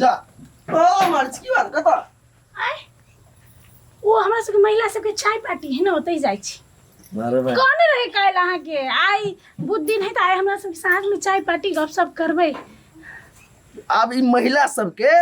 जा ओ मार्च की बात कता आय वो हमरा सबके महिला सबके चाय पार्टी है ना होते ही जाय छी। अरे भाई कौन रहे काल अहाँ के आई बुध दिन है त आय हमरा सब साथ में चाय पार्टी गपशप करबै। अब ई महिला सबके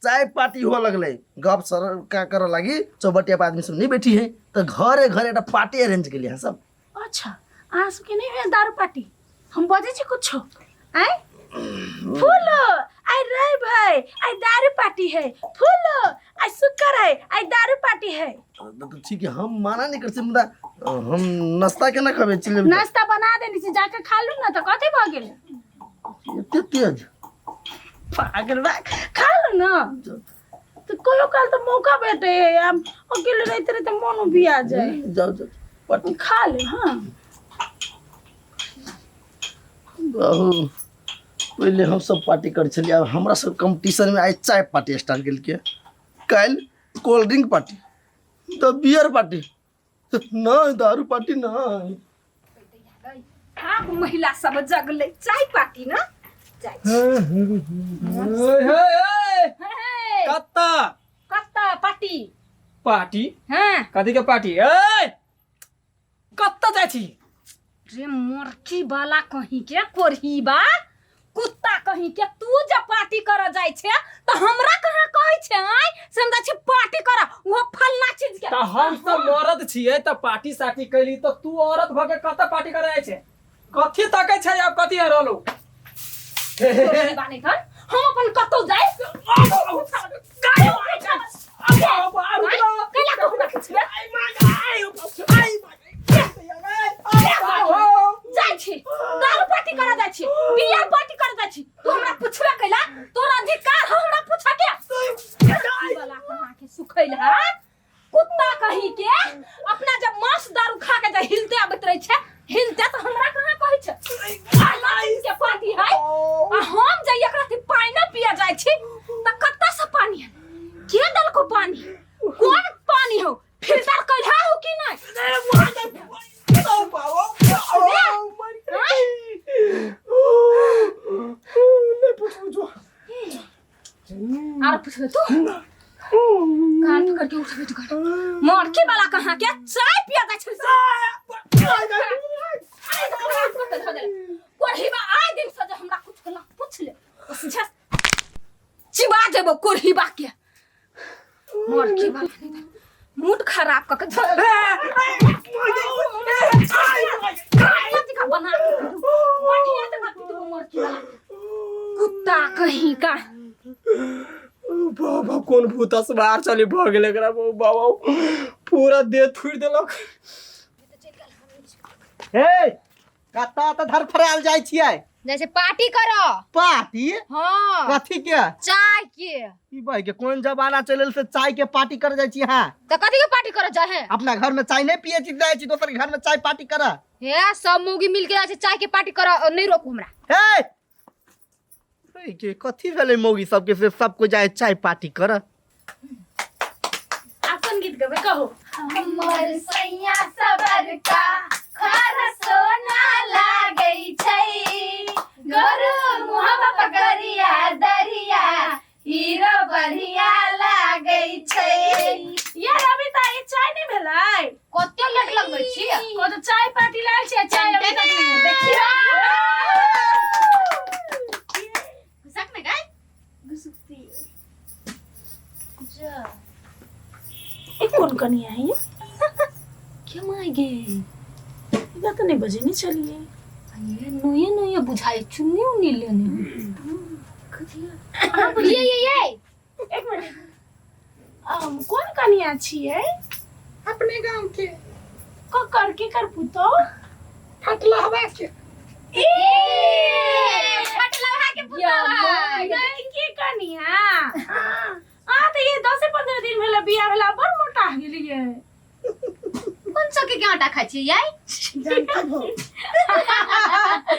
चाय पार्टी हो लगले गप सर का करे लगी चौबटिया पे आदमी सब नहीं बैठी है तो घरे घरे एक पार्टी अरेंज के लिए सब। अच्छा अहाँ सबके नहीं है दारू पार्टी हम बजे छी कुछ आय फूलो आई रे भाई आई दारू पार्टी है फूलो आई शुक्र है आई दारू पार्टी है। तो ठीक है हम माना नहीं करते मुदा हम नाश्ता के ना खबे चले नाश्ता बना देनी से जाके खा लू ना तो कथी भ गेल इतने तेज पागल बा खा लो ना तो कोई काल तो मौका बैठे हम अकेले रहते रहते मन भी आ जाए। जाओ जाओ पार्टी खा ले हाँ बाबू पहले हम सब पार्टी कर चलिए अब हमरा सब कंपटीशन में आज चाय पार्टी स्टार्ट कर के कल कोल्ड ड्रिंक पार्टी तो बियर पार्टी ना दारू पार्टी ना। हाँ महिला सब जगले चाय पार्टी ना कत्ता कत्ता पार्टी पार्टी हाँ कथी के पार्टी ए कत्ता जाइ छी रे मोरकी वाला कहीं के कोरही बा कुत्ता कहीं के तू जब पार्टी कर जाय छे तो हमरा कहां कहै छे आय समझा छी पार्टी कर वो फलना चीज के त हम सब मर्द छिए त पार्टी साटी कैली त तू औरत भ के कत्ता पार्टी करे जाइ छे कथी तकै छै अब कथी रहलो बाने थन हम अपन कतौ जाय गायो कैला कहू ना किछ जाय छी दारू पार्टी करे जाय छी बियर पार्टी करे जाय छी तू हमरा पुछबे कैला तोरा अधिकार हो हमरा पूछा के वाला कहां के सुखैला कुत्ता कहीं के अपना जब मांस दारू खा के जे हिलते आबत रहे छे हिलते तो हमरा कहां कहै छे के पार्टी है आ हम जे एकरा से पानी पिया जाय छी त कत्ता से पानी है के दल को पानी कौन पानी हो फिल्टर कैला हो कि नहीं आर पूछबे तू कान पकड़ के उठ बैठ कर मोरकी वाला कहां के चाय पिया जा छै कोरही बा आइ दिन से हमरा कुछ ना पूछ ले सीधा चिबा देबो कोरही बा के मोरकी वाला मूड खराब क के बना बढ़िया से मत तू मोरकी वाला कुत्ता कहीं का बाबा कौन भूता से बाहर चली भ गेल एकरा बाबा पूरा देह थुड़ देलक ए कत्ता त धर फराल जाइ छियै जैसे पार्टी करो पार्टी हाँ कथी के चाय के ई भाई के कोन जमाना चलल से चाय के पार्टी कर जाइ छी। हां तो कथी के पार्टी करो जाए अपना घर में चाय नहीं पिए छी जाइ छी दोसर घर में चाय पार्टी कर हे सब मुगी मिल के जाए चाय के पार्टी करो नहीं रोकू हमरा हे भाई के कथी भेलै मौगी सबके से सबको जाए चाय पार्टी कर अपन गीत गावे कहो हमर सैया सबर का खारा सोना लागै छै गरु मुहबा पगरिया दरिया हीरो बढ़िया लागै छै यार अभी त ये चाय नहीं भेलै कते लेट लगबै छी को तो चाय पार्टी लाल छै चाय अभी तक नहीं देखियो घुसक में गई घुसुकती जा ये कौन कनिया है ये क्या माय गे इधर तो नहीं बजे नहीं चलिए ये नोये बुझाई चुन्नी उन्नी लेने ये एक मिनट कौन कनिया छिए अपने गांव के को करके कर पुतो फटला हवा के ए फटलवा के या नहीं के कनिया हां तो ये 10 से 15 दिन भेला बियाह भेला बड़ मोटा गेली है कौन सा के आटा खाई छी याई जानता हो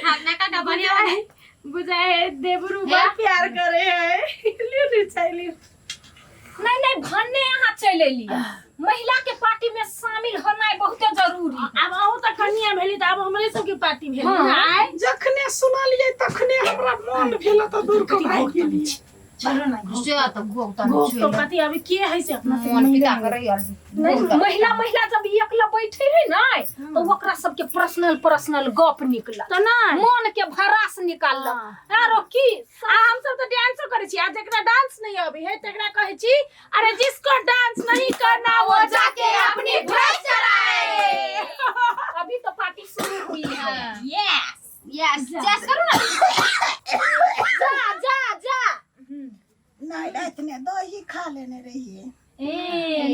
अपना का बढ़िया है बुझाए देवरू बड़ प्यार करे है ले चली नहीं भन्ने यहाँ चले लिया महिला के पार्टी में शामिल होना बहुत जरूरी है। अब आहू त कनिया भेली त अब हमरे सब के पार्टी भेल हाँ। आय जखने सुनलिए तखने हमरा मन भेल त दूर को भाग गेली चलो ना से तो गोता गोप तो कथी अभी के है से अपना से मन महिला पिता करे यार नहीं महिला जब एकला बैठे है ना तो ओकरा सबके पर्सनल गप निकला तो ना मन के भरास निकाल आरो की हम सब तो डांस करे छी आज एकरा डांस नहीं अभी है तकरा कहे छी अरे जिसको डांस नहीं करना वो जाके अपनी भैंस चराए। अभी तो पार्टी शुरू हुई है यस यस जैस करो ना जा नहीं रात ने दही खा लेने रहिए। ए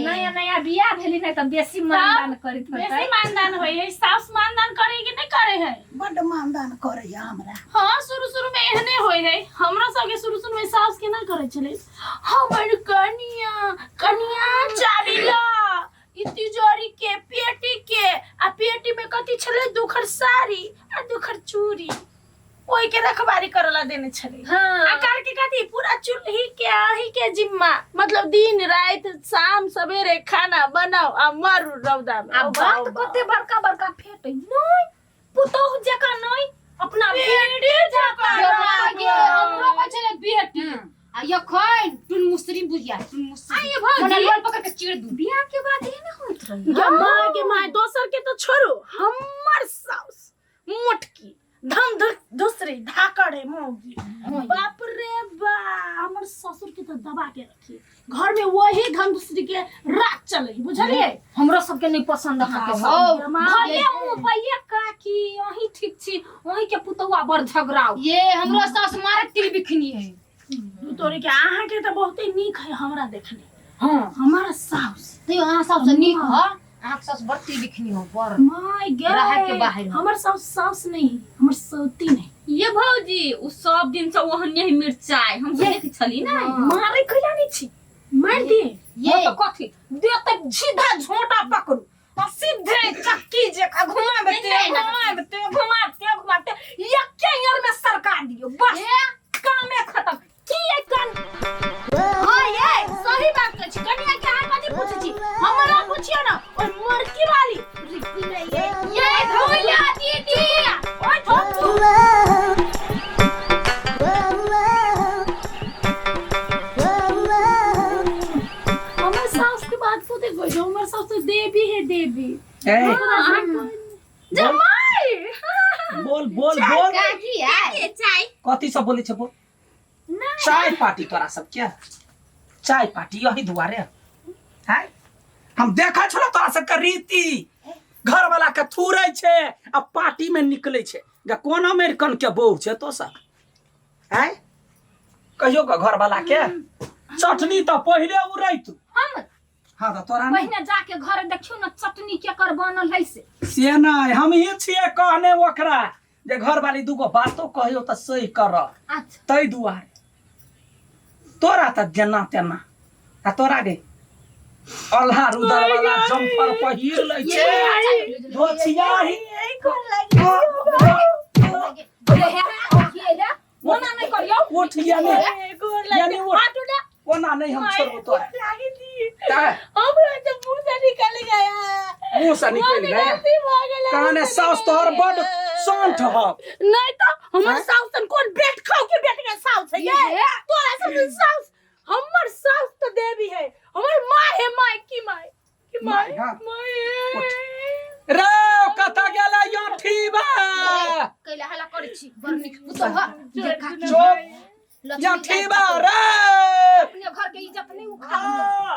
नया बियाह भेली नहीं त बेसी मानदान करत बेसी होतै मानदान होई है सास मानदान करे कि नहीं करे है। बड मानदान करे हमरा। हाँ शुरू में एहने होई है हमरा सब के शुरू में सास के ना करे चले हमर कनिया चालीला ई तिजोरी के पेटी के आ पेटी में कथी छले दुखर साड़ी आ दुखर चूड़ी ओई के रखवारी करला देने छले। हां आ कर के कथी पूरा चूल्ही के आही के जिम्मा मतलब दिन रात शाम सवेरे खाना बनाओ आ मारू रौदा में। आ बात कते बड़का फेटै नहीं पुतोह जका नहीं अपना बेटी जका आगे हमरो बचले बेटी आ यखन तुन मुस्री बुझिया तुन मुस्री आइए भौजी। मने लोल पकड़ के चीर दू बियाह के बाद ये ना होत रही के माय दोसर के तो छोड़ो हमर सास मोटकी धम दूसरी धाकड़ है मौगी बाप रे बा हमर ससुर के तो दबा के रखी घर में वही धम दूसरी के रात चले बुझलिए। हमरो सबके नहीं पसंद अहाँ के हो सब भले मुंबईया काकी वही ठीक छी वही के पुतवा बड़ झगड़ाओ ये हमरो सास मारे तिल बिखनी है तू तोरे के आहा के तो बहुते नीक है हमरा देखने। हां हमारा सास तो अहाँ सबसे नीक ह आँख सास बड़ तिल बिखनी हो पर माय राहत के गॉड बाहर हो। हमर सास नहीं हमर सौती नहीं ये भौजी उ सब दिन से ओहने ही मिर्चाई हम देख छली ना मारे कइला नहीं छी मार दिए ये तो कथी देते सीधा झोंटा पकड़ू और सीधे चक्की जे का घुमाते एक के यार में सरकार दियो बस काम में खत्म की है कान। हां ये सही बात कह छी कनिया के हाथ कथी पूछे छी हमरा पूछियो ना ओय मरकी वाली रिक्की नहीं ये धोइया दीदी ओय धो हमर सास के बात को देखो जो हमर सास तो देवी है देवी जमाई बोल बोल का बोल की है चाय कथी सब बोले छे बोल चाय पार्टी तोरा सब क्या चाय पार्टी यही दुआरे है हम देखा छलो तोरा सब के रीति घर वाला के थूरे छे आ पार्टी में निकले छे जे कोन अमेरिकन के बहू छे तो सब है कहियो का घर वाला के चटनी तो पहिले उड़ैत हम हां तो तोरा नहीं पहिने जाके घर देखियो ना चटनी के कर बनल है से नहीं हम ही छिए कहने ओकरा जे घर वाली दूगो बातो कहियो त सही कर अच्छा तै दुआरे तोरा त जेना तेना आ तोरा गे अल्हा रुदल वाला जंपर पहिर लै छे धोछिया ही मना नहीं करियो उठ यानी यानी उठ ओना नहीं हम छोड़बो तोरा का हमरा तो मुंह से निकल गया मुंह से निकल गया कहने सास तोहर बड़ शांत ह नहीं तो हमर सास तन कोन बेट खाओ के बेट के सास है ये तोरा सब सास हमर सास तो देवी है हमर मां है मां की मां हाँ। मां रे कता गेला यो ठीबा कैला हला करे छी बरनी पुतवा देखा चुप या ठीबा रे अपने घर के इज्जत नहीं उखाड़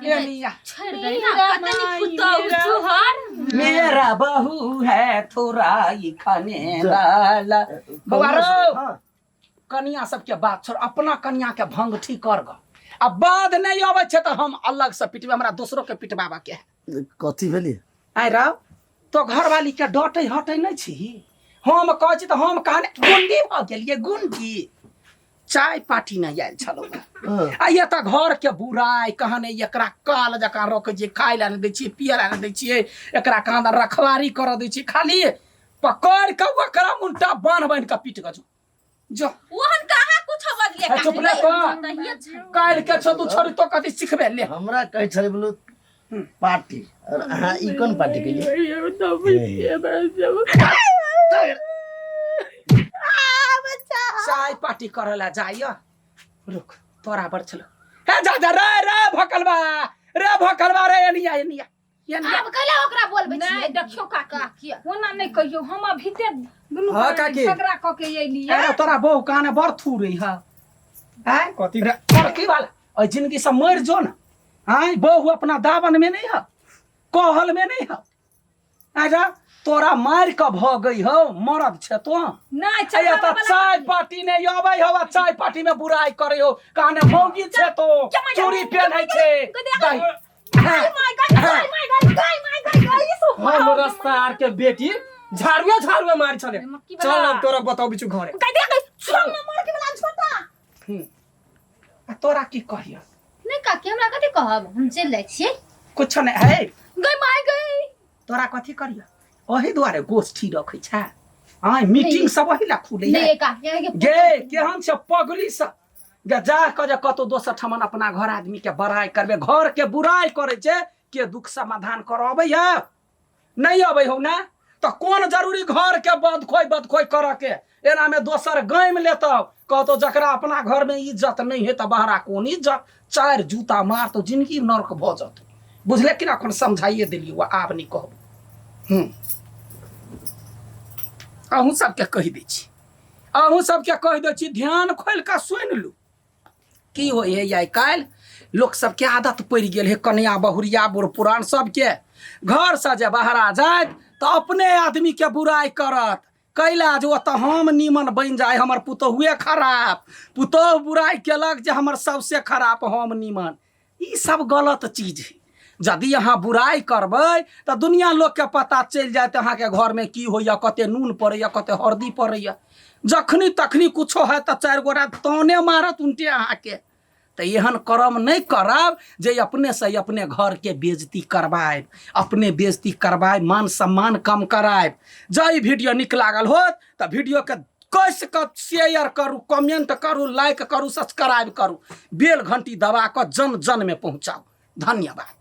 ये मिया छोड़ दे ना पता नहीं पुतवा तुहर मेरा बहू है थोड़ा ही खाने वाला बउआ रो कन्या सबके बात छोड़ अपना कन्या के भंग ठीक कर ग अब बाद नहीं आवे छे तो हम अलग से पिटबे हमरा दूसरों के पिटबाबा के कथी भेली आइ रह तो घर वाली के डटे हटे नहीं छी हम कह छी तो हम कहने गुंडी भ गेलिए गुंडी चाय पार्टी नहीं आयल छलो आ ये त घर के बुराई कहने एकरा काल जका रख जे खाय ला न दै छी पिए ला न दै छी एकरा कांदा रखवारी कर दै छी खाली पकड़ के ओकरा मुंटा बांध के पीट गजो जो ओहन कहां कुछ बदले चुप ले तो काल के छ तू छोड़ी तो कथि सिखबे ले हमरा कहै छले बोलो पार्टी और अहाँ ई कोन पार्टी के लिए चाय पार्टी करे ला जाइयो रुक तोरा बर चलो हे जा जा रे भकलबा रे एनिया एनिया अब कला ओकरा बोलबे नहीं देखियो काकी ओना नहीं कहियो हम अभी ते दुनू हाँ, काकी। झगड़ा क के एली अरे तोरा बहु काने बर थू रही है हैं कथी रे की वाला और जिंदगी से मर जो ना हैं बहु अपना दावन में नहीं है कहल में नहीं है आजा तोरा मार के भ गई हो मरद छे तो नहीं चाहिए तो चाय पार्टी ने आबै हो चाय पार्टी में बुराई करे हो काने मौगी छे तो चोरी पहनै छे हम रस्तार के बेटी झाड़ुआ मारी छले चल अब तोरा बताओ बिचु घरे तोरा की कहियो नहीं काकी हमरा कथि कहब हम चल जाइ छियै कुछ नहीं है गई माय गई तोरा कथी करियो ओही दुआरे गोष्ठी रखै छै आइ मीटिंग सब वही ला खुले नहीं काकी गे केहन छ पगली स गे जा क जे कतो दोसर ठमन अपना घर आदमी के बड़ाई करबे घर के बुराई करे छे के दुख समाधान करबै है नहीं अबै हो ना तो कौन जरूरी घर के बदखोई कर के एना में दोसर गायम लेतौ कहतो जकरा अपना घर में इज्जत नहीं है त बाहरा कोन इज्जत चार जूता मार तो जिंदगी नरक भ जत बुझले कि अखन समझाइए देलियो आब नहीं कहब अहूँ सबके कहि दै छी अहूँ सबके कहि दै छी ध्यान खोल के सुनि लू की होय है आइ काल्हि लोक सबके आदत पड़ि गेल है कन्या बहुरिया बूढ़ पुरान सबके घर से जे बाहरा जात तो अपने आदमी के बुराई करत कैला जो तो हम नीमन बन जाए हमर पुतहुए खराब पुतोह बुराई केलक जे हमर सबसे खराब हम नीमन ई सब गलत चीज है यदि अहाँ बुराई करबै तो दुनिया लोग के पता चल जाए अहाँ के घर में की होइया कते नून पड़ैया कते हरदी पड़ैया जखनी तखनी कुछो है तो चार गोरा ताने मारत उनटे अहाँ के तो एहन कर्म नहीं करब जे अपने से अपने घर के बेइज्जती करवाए अपने बेइज्जती करवाए मान सम्मान कम कराए जब वीडियो निक लागल होत तो वीडियो के कस के शेयर करू कमेंट करू लाइक करू सब्सक्राइब करू बेल घंटी दबा कर जन जन में पहुंचाऊ धन्यवाद।